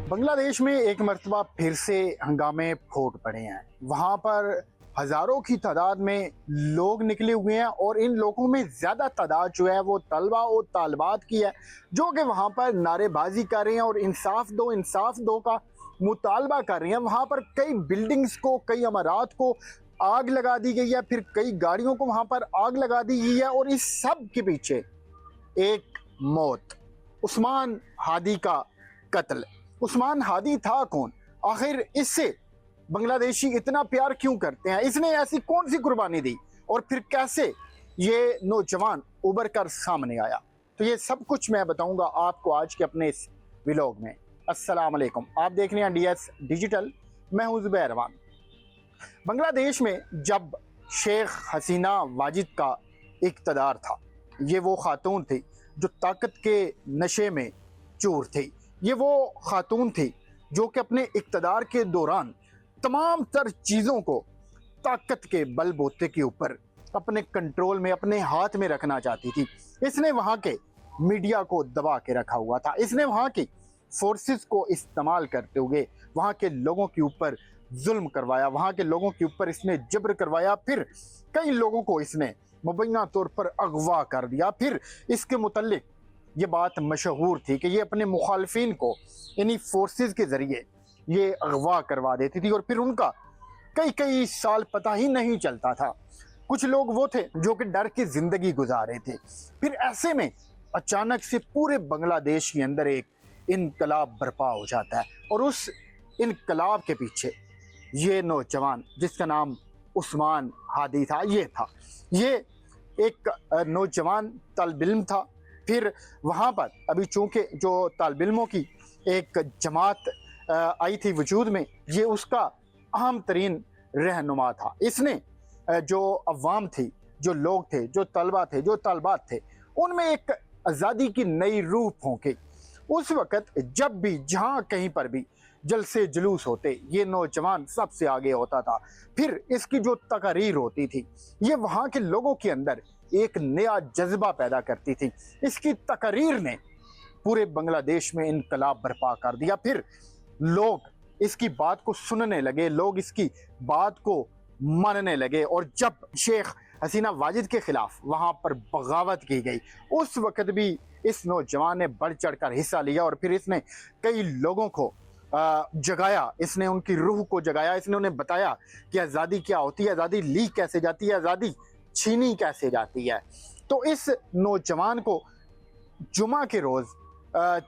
बांग्लादेश में एक मर्तबा फिर से हंगामे फूट पड़े हैं। वहां पर हजारों की तादाद में लोग निकले हुए हैं और इन लोगों में ज्यादा तादाद जो है वो तलबा और तालबात की है, जो कि वहां पर नारेबाजी कर रहे हैं और इंसाफ दो का मुतालबा कर रहे हैं। वहां पर कई बिल्डिंग्स को, कई इमारत को आग लगा दी गई है, फिर कई गाड़ियों को वहां पर आग लगा दी गई है और इस सब के पीछे एक मौत, उस्मान हादी का कत्ल। उस्मान हादी था कौन? आखिर इससे बांग्लादेशी इतना प्यार क्यों करते हैं? इसने ऐसी कौन सी कुर्बानी दी और फिर कैसे ये नौजवान उभर कर सामने आया? तो ये सब कुछ मैं बताऊंगा आपको आज के अपने इस व्लॉग में। अस्सलाम वालेकुम, आप देख रहे हैं DS डिजिटल, मैं हूं ज़ुबैर रहमान। बांग्लादेश में जब शेख हसीना वाजिद का इक़्तिदार था, ये वो खातून थी जो ताकत के नशे में चूर थी। ये वो खातून थी जो कि अपने इक़्तिदार के दौरान तमाम तर चीज़ों को ताकत के बलबूते के ऊपर अपने कंट्रोल में, अपने हाथ में रखना चाहती थी। इसने वहाँ के मीडिया को दबा के रखा हुआ था। इसने वहाँ की फोर्सेस को इस्तेमाल करते हुए वहाँ के लोगों के ऊपर जुल्म करवाया, वहाँ के लोगों के ऊपर इसने जबर करवाया। फिर कई लोगों को इसने मुबैना तौर पर अगवा कर दिया। फिर इसके मुतल्लिक ये बात मशहूर थी कि ये अपने मुखालफिन को इन्हीं फोर्सेस के ज़रिए ये अगवा करवा देती थी और फिर उनका कई कई साल पता ही नहीं चलता था। कुछ लोग वो थे जो कि डर की ज़िंदगी गुजार रहे थे। फिर ऐसे में अचानक से पूरे बांग्लादेश के अंदर एक इनकलाब बर्पा हो जाता है और उस इनकलाब के पीछे ये नौजवान, जिसका नाम उस्मान हादी था, ये एक नौजवान तालिब इल्म था। फिर वहाँ पर अभी चूँकि जो तालिब इल्मों की एक जमात आई थी वजूद में, ये उसका अहम तरीन रहनुमा था। इसने जो अवाम थी, जो लोग थे, जो तलबा थे, जो तालबात थे, उनमें एक आज़ादी की नई रूह फूंकी। उस वक़्त जब भी जहाँ कहीं पर भी जलसे जुलूस होते, ये नौजवान सबसे आगे होता था। फिर इसकी जो तकरीर होती थी, ये वहाँ के लोगों के अंदर एक नया जज्बा पैदा करती थी। इसकी तकरीर ने पूरे बांग्लादेश में इनकलाब बर्पा कर दिया। फिर लोग इसकी बात को सुनने लगे, लोग इसकी बात को मानने लगे और जब शेख हसीना वाजिद के खिलाफ वहाँ पर बगावत की गई, उस वक़्त भी इस नौजवान ने बढ़ चढ़ कर हिस्सा लिया और फिर इसने कई लोगों को जगाया, इसने उनकी रूह को जगाया। इसने उन्हें बताया कि आज़ादी क्या होती है, आज़ादी ली कैसे जाती है, आज़ादी छीनी कैसे जाती है। तो इस नौजवान को जुमा के रोज़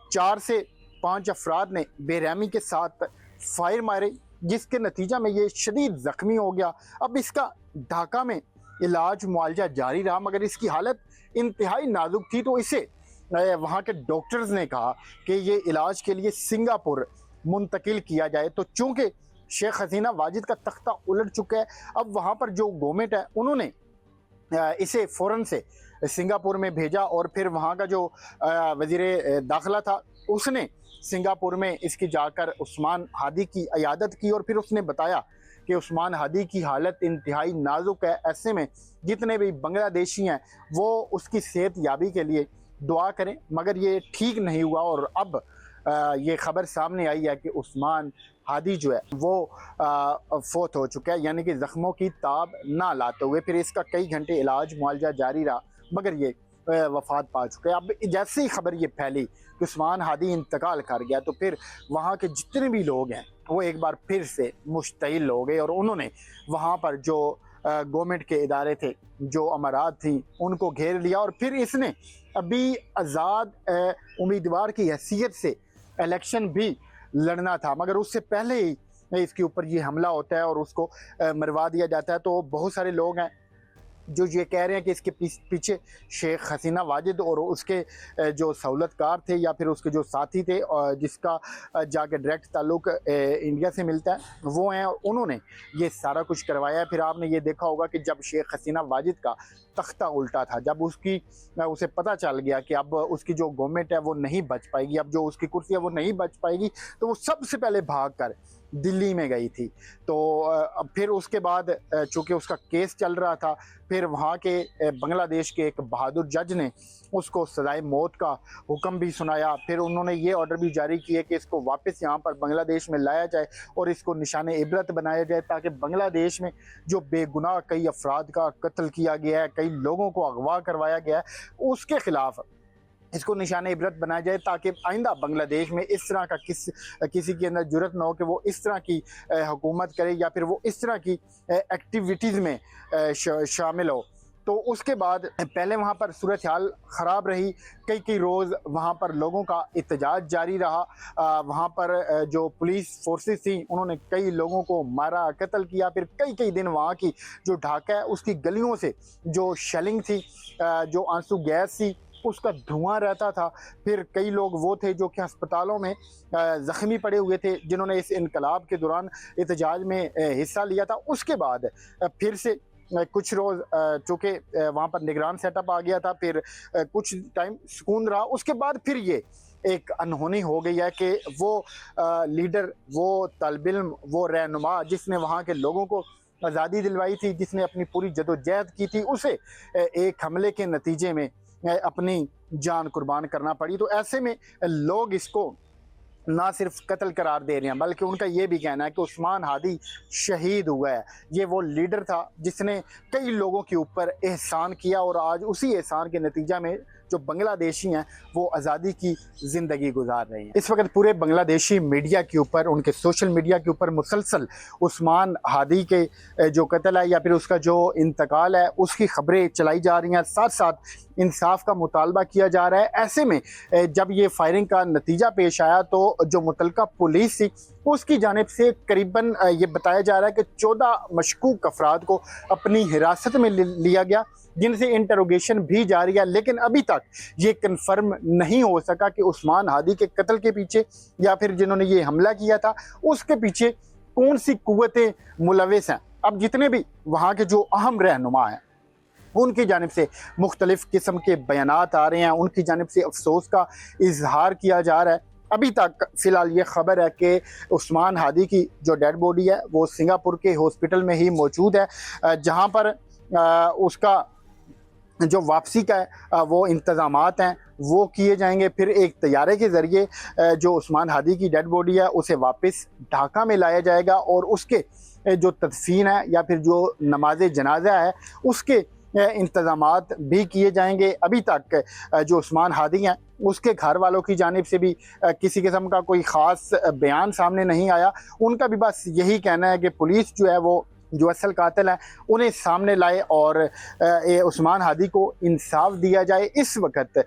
4 से 5 अफराद ने बेरहमी के साथ फायर मारे, जिसके नतीजा में ये शदीद ज़ख्मी हो गया। अब इसका ढाका में इलाज मुआलजा जारी रहा, मगर इसकी हालत इंतहाई नाजुक थी। तो इसे वहाँ के डॉक्टर्स ने कहा कि ये इलाज के लिए सिंगापुर मुंतकिल किया जाए। तो चूँकि शेख हसीना वाजिद का तख्ता उलट चुका है, अब वहाँ पर जो गवर्नमेंट है उन्होंने इसे फ़ौरन से सिंगापुर में भेजा और फिर वहाँ का जो वज़ीर दाखिला था, उसने सिंगापुर में इसकी जाकर उस्मान हादी की इयादत की और फिर उसने बताया कि उस्मान हादी की हालत इंतहाई नाजुक है। ऐसे में जितने भी बांग्लादेशी हैं वो उसकी सेहत याबी के लिए दुआ करें, मगर ये ठीक नहीं हुआ और अब ये ख़बर सामने आई है कि उस्मान हादी जो है वो फौत हो चुका है, यानी कि ज़ख्मों की ताब ना लाते हुए। फिर इसका कई घंटे इलाज मुआलजा जारी रहा, मगर ये वफ़ात पा चुके हैं। अब जैसे ही खबर ये फैली कि उस्मान हादी इंतकाल कर गया, तो फिर वहाँ के जितने भी लोग हैं वो एक बार फिर से मुश्तइल हो गए और उन्होंने वहाँ पर जो गवर्नमेंट के इदारे थे, जो अमारात थी, उनको घेर लिया। और फिर इसने अभी आज़ाद उम्मीदवार की हैसियत से इलेक्शन भी लड़ना था, मगर उससे पहले ही इसके ऊपर ये हमला होता है और उसको मरवा दिया जाता है। तो बहुत सारे लोग हैं जो ये कह रहे हैं कि इसके पीछे शेख हसीना वाजिद और उसके जो सहूलतकार थे या फिर उसके जो साथी थे और जिसका जाके डायरेक्ट ताल्लुक़ इंडिया से मिलता है, वो हैं और उन्होंने ये सारा कुछ करवाया है। फिर आपने ये देखा होगा कि जब शेख हसीना वाजिद का तख्ता उल्टा था, जब उसे पता चल गया कि अब उसकी जो गवर्नमेंट है वो नहीं बच पाएगी, अब जो उसकी कुर्सी है वो नहीं बच पाएगी, तो वो सबसे पहले भाग कर दिल्ली में गई थी। तो फिर उसके बाद चूँकि उसका केस चल रहा था, फिर वहाँ के बांग्लादेश के एक बहादुर जज ने उसको सज़ाए मौत का हुक्म भी सुनाया। फिर उन्होंने ये ऑर्डर भी जारी किए कि इसको वापस यहाँ पर बांग्लादेश में लाया जाए और इसको निशाने इबरत बनाया जाए, ताकि बांग्लादेश में जो बेगुनाह कई अफराद का कत्ल किया गया है, कई लोगों को अगवा करवाया गया है, उसके ख़िलाफ़ इसको निशान इबरत बनाया जाए, ताकि आइंदा बांग्लादेश में इस तरह का किसी के अंदर जुर्रत ना हो कि वो इस तरह की हुकूमत करे या फिर वो इस तरह की एक्टिविटीज़ में शामिल हो। तो उसके बाद पहले वहाँ पर सूरत हाल ख़राब रही, कई रोज़ वहाँ पर लोगों का एहतजाज जारी रहा। वहाँ पर जो पुलिस फोर्सेस थी उन्होंने कई लोगों को मारा, कत्ल किया। फिर कई दिन वहाँ की जो ढाका है उसकी गलियों से जो शेलिंग थी, जो आंसू गैस थी, उसका धुआं रहता था। फिर कई लोग वो थे जो कि अस्पतालों में ज़ख्मी पड़े हुए थे, जिन्होंने इस इनकलाब के दौरान एहतजाज में हिस्सा लिया था। उसके बाद फिर से कुछ रोज़ चूँकि वहाँ पर निगरान सेटअप आ गया था, फिर कुछ टाइम सुकून रहा। उसके बाद फिर ये एक अनहोनी हो गई है कि वो लीडर, वो तालिब इल्म, वो रहनुमा जिसने वहाँ के लोगों को आज़ादी दिलवाई थी, जिसने अपनी पूरी जदोजहद की थी, उसे एक हमले के नतीजे में अपनी जान कुर्बान करना पड़ी। तो ऐसे में लोग इसको ना सिर्फ कत्ल करार दे रहे हैं, बल्कि उनका ये भी कहना है कि उस्मान हादी शहीद हुआ है। ये वो लीडर था जिसने कई लोगों के ऊपर एहसान किया और आज उसी एहसान के नतीजा में जो बांग्लादेशी हैं वो आज़ादी की ज़िंदगी गुजार रहे हैं। इस वक्त पूरे बांग्लादेशी मीडिया के ऊपर, उनके सोशल मीडिया के ऊपर मुसलसल उस्मान हादी के जो कत्ल है या फिर उसका जो इंतकाल है उसकी खबरें चलाई जा रही हैं, साथ साथ इंसाफ का मुतालबा किया जा रहा है। ऐसे में जब ये फायरिंग का नतीजा पेश आया तो जो मुतलका पुलिस थी उसकी जानिब से करीबन ये बताया जा रहा है कि 14 मशकूक अफराद को अपनी हिरासत में लिया गया, जिनसे इंटरोगेशन भी जारी है। लेकिन अभी तक ये कंफर्म नहीं हो सका कि उस्मान हादी के कत्ल के पीछे या फिर जिन्होंने ये हमला किया था उसके पीछे कौन सी कुव्वतें मुलविस हैं। अब जितने भी वहाँ के जो अहम रहनुमा हैं उनकी जानिब से मुख्तलिफ़ किस्म के बयानात आ रहे हैं, उनकी जानिब से अफसोस का इजहार किया जा रहा है। अभी तक फ़िलहाल ये ख़बर है कि उस्मान हादी की जो डेड बॉडी है वो सिंगापुर के हॉस्पिटल में ही मौजूद है, जहाँ पर उसका जो वापसी का वो इंतज़ामात हैं वो किए जाएंगे। फिर एक तैयारे के ज़रिए जो उस्मान हादी की डेड बॉडी है उसे वापस ढाका में लाया जाएगा और उसके जो तदफीन है या फिर जो नमाज जनाजा है उसके इंतज़ामात भी किए जाएंगे। अभी तक जो उस्मान हादी हैं उसके घर वालों की जानिब से भी किसी किस्म का कोई ख़ास बयान सामने नहीं आया। उनका भी बस यही कहना है कि पुलिस जो है वो जो असल कातिल है उन्हें सामने लाए और उस्मान हादी को इंसाफ दिया जाए। इस वक्त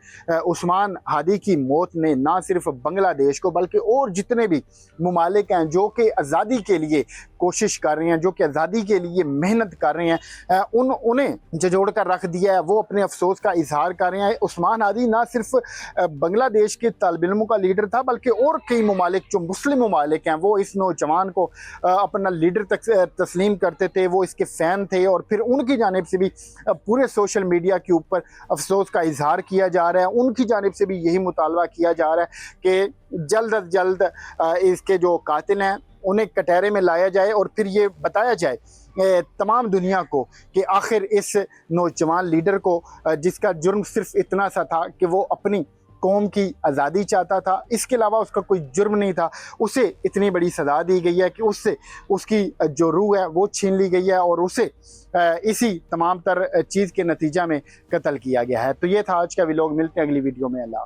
उस्मान हादी की मौत ने ना सिर्फ बांग्लादेश को बल्कि और जितने भी ममालिक हैं जो कि आज़ादी के लिए कोशिश कर रहे हैं, जो कि आज़ादी के लिए मेहनत कर रहे हैं, उन्हें झंझोड़ कर रख दिया है। वो अपने अफसोस का इजहार कर रहे हैं। उस्मान हादी ना सिर्फ बांग्लादेश के तालिब इल्मों का लीडर था बल्कि और कई ममालिक जो मुस्लिम ममालिक हैं वो इस नौजवान को अपना लीडर तस्लीम करते थे, वो इसके फ़ैन थे। और फिर उनकी जानिब से भी पूरे सोशल मीडिया के ऊपर अफसोस का इजहार किया जा रहा है। उनकी जानिब से भी यही मुतालबा किया जा रहा है कि जल्द अज जल्द इसके जो कातिल हैं उन्हें कटहरे में लाया जाए और फिर ये बताया जाए तमाम दुनिया को कि आखिर इस नौजवान लीडर को जिसका जुर्म सिर्फ इतना सा था कि वो अपनी कौम की आज़ादी चाहता था, इसके अलावा उसका कोई जुर्म नहीं था, उसे इतनी बड़ी सज़ा दी गई है कि उससे उसकी जो रूह है वो छीन ली गई है और उसे इसी तमाम तर चीज़ के नतीजा में कत्ल किया गया है। तो ये था आज का व्लॉग। मिलते हैं अगली वीडियो में। अल्लाह।